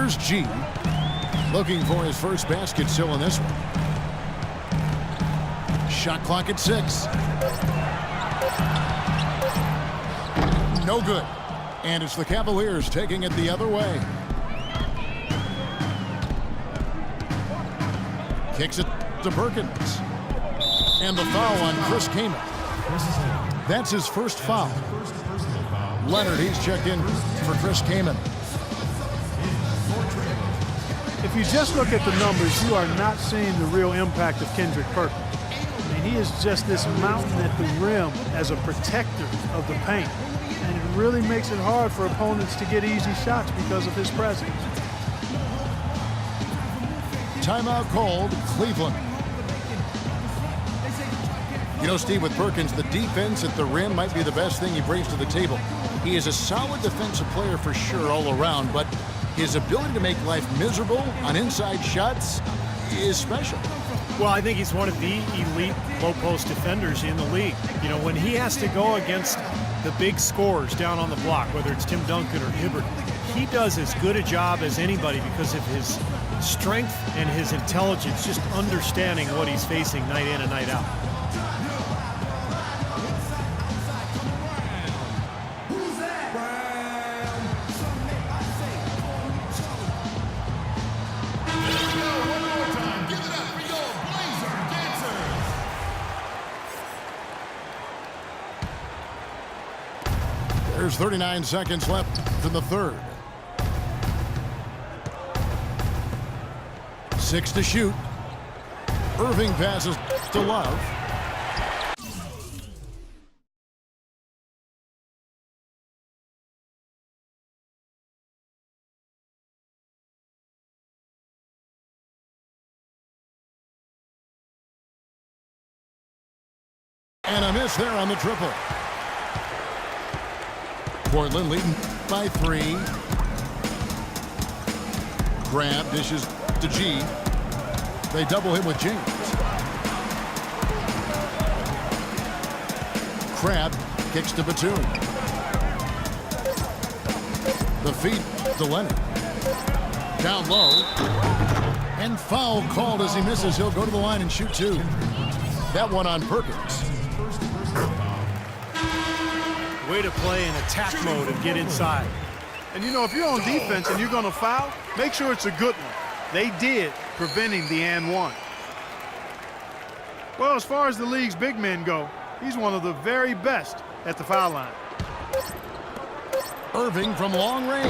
Here's G. Looking for his first basket still in this one. Shot clock at 6. No good. And it's the Cavaliers taking it the other way. Kicks it to Perkins. And the foul on Chris Kaman. That's his first foul. Leonard, he's checked in for Chris Kaman. If you just look at the numbers, you are not seeing the real impact of Kendrick Perkins. I mean, he is just this mountain at the rim as a protector of the paint. And it really makes it hard for opponents to get easy shots because of his presence. Timeout called, Cleveland. You know, Steve, with Perkins, the defense at the rim might be the best thing he brings to the table. He is a solid defensive player for sure all around, but his ability to make life miserable on inside shots is special. Well, I think he's one of the elite low-post defenders in the league. You know, when he has to go against the big scorers down on the block, whether it's Tim Duncan or Hibbert, he does as good a job as anybody because of his strength and his intelligence, just understanding what he's facing night in and night out. There's 39 seconds left in the third. 6 to shoot. Irving passes to Love. And a miss there on the triple. Portland leading by 3. Grab dishes to G. They double him with James. Crab kicks to Batum. The feed to Leonard. Down low. And foul called as he misses. He'll go to the line and shoot 2. That one on Perkins. Way to play in attack mode and get inside. And you know, if you're on defense and you're going to foul, make sure it's a good one. They did, preventing the and one. Well, as far as the league's big men go, he's one of the very best at the foul line. Irving from long range.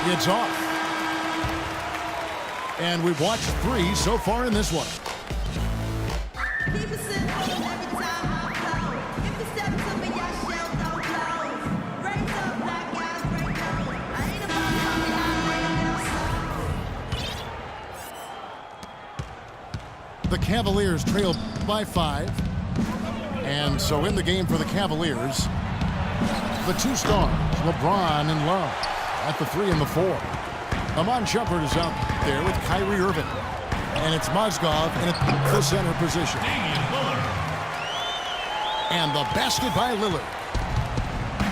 It's off. And we've watched 3 so far in this one. The Cavaliers trail by 5. And so in the game for the Cavaliers, the 2 stars, LeBron and Love, at the 3 and the 4. Amon Shumpert is out there with Kyrie Irving. And it's Mozgov in the center position. And the basket by Lillard.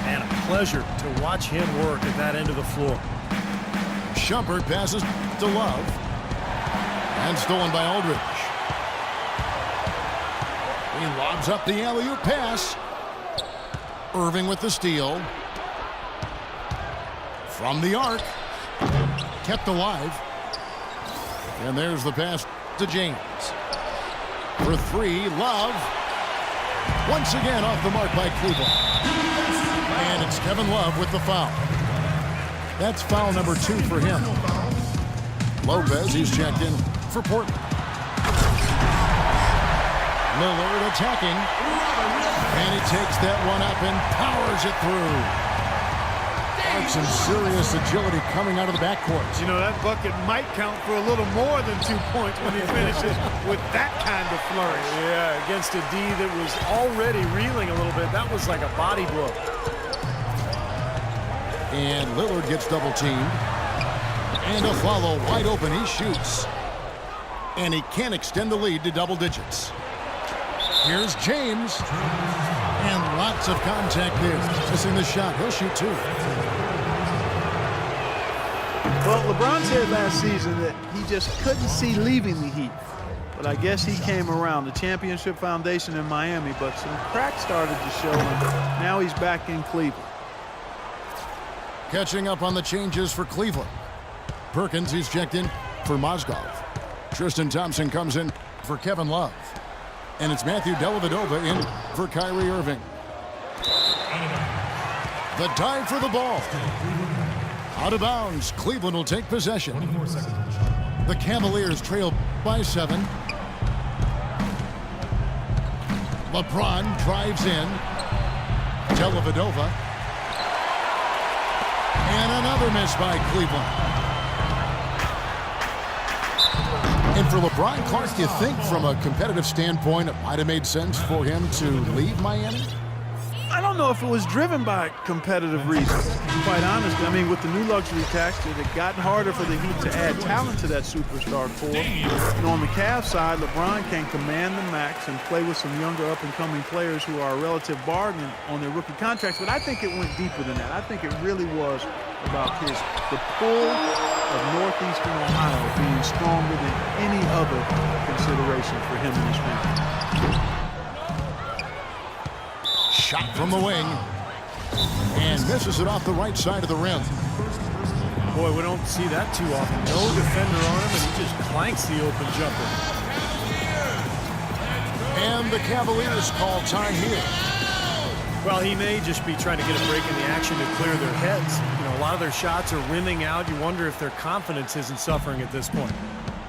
And a pleasure to watch him work at that end of the floor. Shumpert passes to Love. And stolen by Aldridge. He lobs up the alley-oop pass. Irving with the steal. From the arc. Kept alive. And there's the pass to James. For 3, Love. Once again off the mark by Cleveland. And it's Kevin Love with the foul. That's foul number 2 for him. Lopez, he's checked in for Portland. Lillard attacking. And he takes that one up and powers it through. Some serious agility coming out of the backcourt. You know, that bucket might count for a little more than 2 points when he finishes with that kind of flourish. Yeah, against a D that was already reeling a little bit. That was like a body blow. And Lillard gets double teamed. And a follow wide open. He shoots. And he can't extend the lead to double digits. Here's James. And lots of contact there. Missing the shot. He'll shoot 2. Well, LeBron said last season that he just couldn't see leaving the Heat. But I guess he came around. The championship foundation in Miami, but some cracks started to show, and now he's back in Cleveland. Catching up on the changes for Cleveland. Perkins, he's checked in for Mozgov. Tristan Thompson comes in for Kevin Love. And it's Matthew Dellavedova in for Kyrie Irving. The dive for the ball. Out of bounds. Cleveland will take possession. The Cavaliers trail by 7. LeBron drives in. Dellavedova. And another miss by Cleveland. And for LeBron, Clark, do you think from a competitive standpoint it might have made sense for him to leave Miami? I don't know if it was driven by competitive reasons, quite honestly. I mean, with the new luxury tax, it had gotten harder for the Heat to add talent to that superstar core. And on the Cavs side, LeBron can command the max and play with some younger up-and-coming players who are a relative bargain on their rookie contracts. But I think it went deeper than that. I think it really was about the pull of Northeastern Ohio being stronger than any other consideration for him and his family. Shot from the wing. And misses it off the right side of the rim. Boy, we don't see that too often. No defender on him, and he just clanks the open jumper. And the Cavaliers call time here. Well, he may just be trying to get a break in the action to clear their heads. You know, a lot of their shots are rimming out. You wonder if their confidence isn't suffering at this point.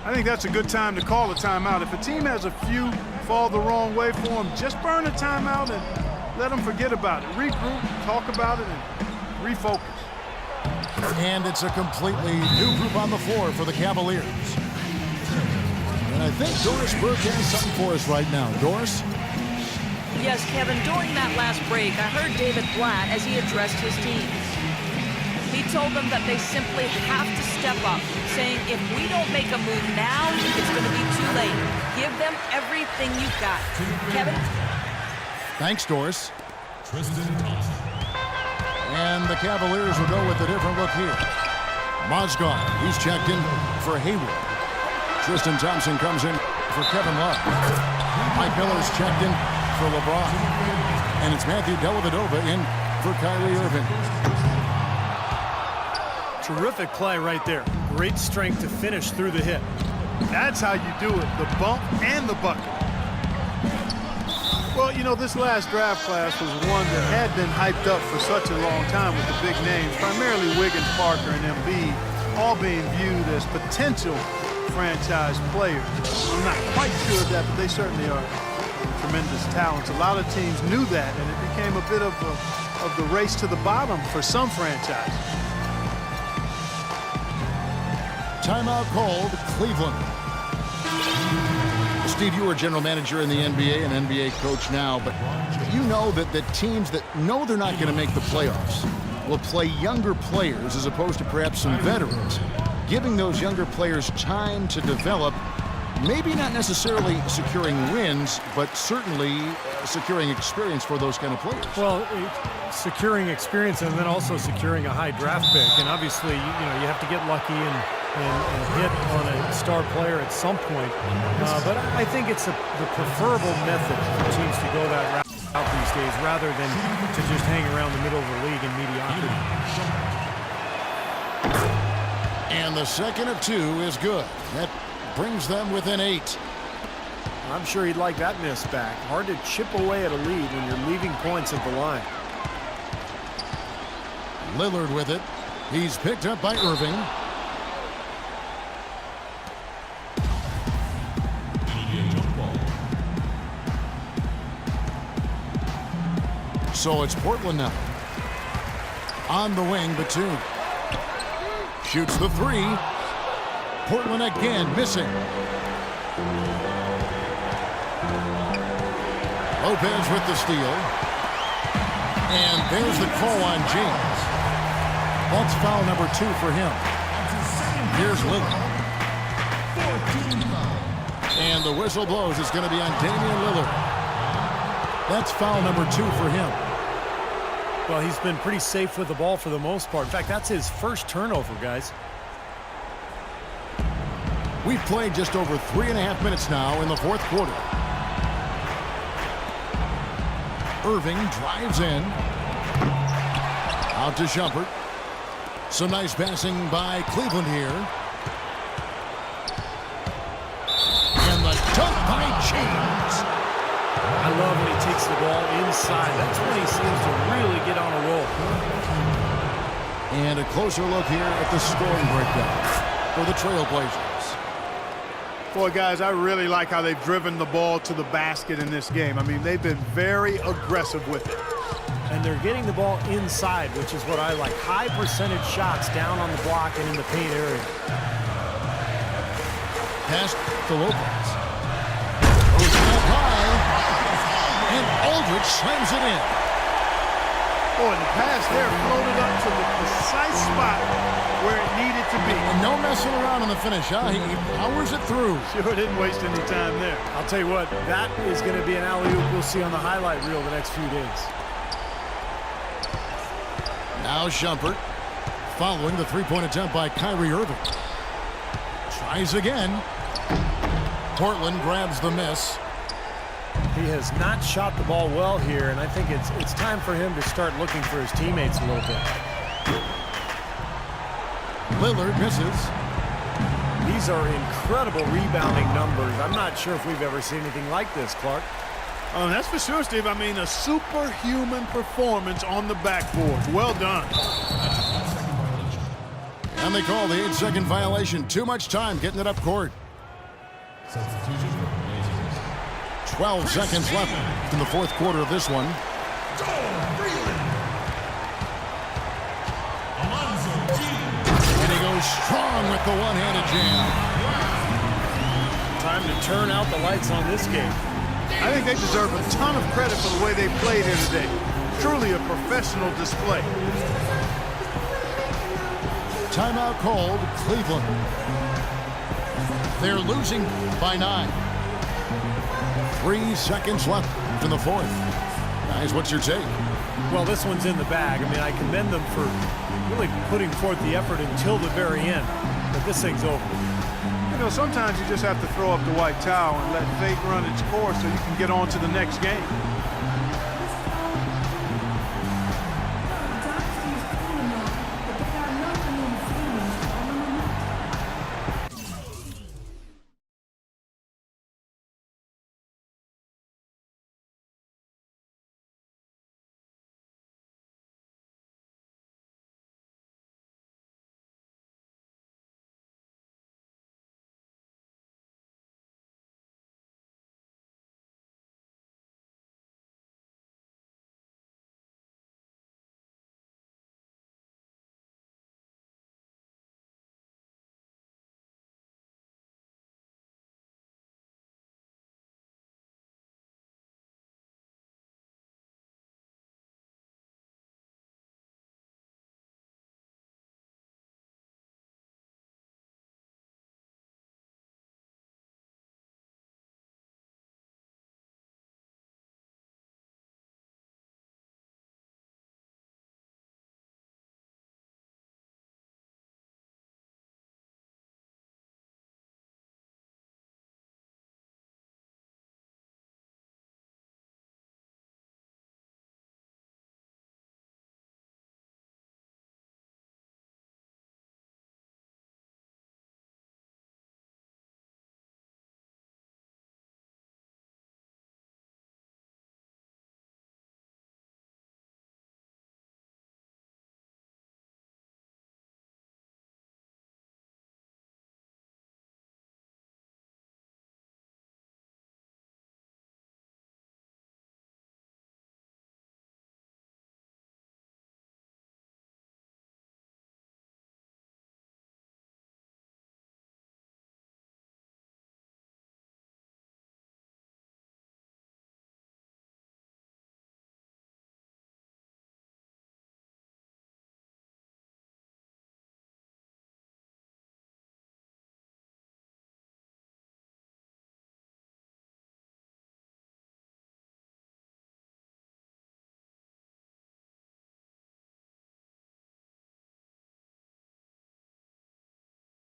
I think that's a good time to call a timeout. If a team has a few fall the wrong way for them, just burn a timeout and let them forget about it. Regroup, talk about it, and refocus. And it's a completely new group on the floor for the Cavaliers. And I think Doris Burke has something for us right now. Doris? Yes, Kevin, during that last break, I heard David Blatt as he addressed his team. He told them that they simply have to step up, saying if we don't make a move now, it's going to be too late. Give them everything you've got. Kevin? Thanks, Doris. And the Cavaliers will go with a different look here. Mozgov, he's checked in for Hayward. Tristan Thompson comes in for Kevin Love. Mike Miller's checked in for LeBron. And it's Matthew Dellavedova in for Kyrie Irving. Terrific play right there. Great strength to finish through the hit. That's how you do it, the bump and the bucket. Well, you know, this last draft class was one that had been hyped up for such a long time with the big names, primarily Wiggins, Parker, and Embiid, all being viewed as potential franchise players. I'm not quite sure of that, but they certainly are tremendous talents. A lot of teams knew that, and it became a bit of the race to the bottom for some franchises. Timeout called, Cleveland. Steve, you were general manager in the NBA and NBA coach now, but you know that the teams that know they're not going to make the playoffs will play younger players as opposed to perhaps some veterans, giving those younger players time to develop, maybe not necessarily securing wins, but certainly securing experience for those kind of players. Well, securing experience and then also securing a high draft pick. And obviously, you have to get lucky and hit on a star player at some point. But I think it's the preferable method for teams to go that route these days rather than to just hang around the middle of the league in mediocrity. And the second of 2 is good. That brings them within 8. I'm sure he'd like that miss back. Hard to chip away at a lead when you're leaving points at the line. Lillard with it. He's picked up by Irving. So it's Portland now. On the wing, Batum. Shoots the 3. Portland again missing. Lopez with the steal. And there's the call on James. That's foul number 2 for him. Here's Lillard. And the whistle blows. It's going to be on Damian Lillard. That's foul number 2 for him. Well, he's been pretty safe with the ball for the most part. In fact, that's his first turnover, guys. We've played just over 3.5 minutes now in the fourth quarter. Irving drives in. Out to Shumpert. Some nice passing by Cleveland here. And the dunk by James. I love when he takes the ball inside. That's when he seems to really get on a roll. And a closer look here at the scoring breakdown for the Trailblazers. Boy, guys, I really like how they've driven the ball to the basket in this game. I mean, they've been very aggressive with it. And they're getting the ball inside, which is what I like. High percentage shots down on the block and in the paint area. Pass to Lopez. Goes up high. And Aldridge slams it in. Oh, and the pass there floated up to the precise spot where it needed to be. And no messing around in the finish, huh? He powers it through. Sure didn't waste any time there. I'll tell you what, that is going to be an alley-oop we'll see on the highlight reel the next few days. Now Shumpert, following the three-point attempt by Kyrie Irving. Tries again. Portland grabs the miss. He has not shot the ball well here, and I think it's time for him to start looking for his teammates a little bit. Lillard misses. These are incredible rebounding numbers. I'm not sure if we've ever seen anything like this, Clark. Oh, that's for sure, Steve. I mean, a superhuman performance on the backboard. Well done. And they call the 8-second violation. Too much time getting it up court. 12 seconds left in the fourth quarter of this one. And he goes strong with the one-handed jam. Time to turn out the lights on this game. I think they deserve a ton of credit for the way they played here today. Truly a professional display. Timeout called, Cleveland. They're losing by 9. 3 seconds left in the fourth. Guys, what's your take? Well, this one's in the bag. I mean, I commend them for really putting forth the effort until the very end. But this thing's over. You know, sometimes you just have to throw up the white towel and let fate run its course so you can get on to the next game.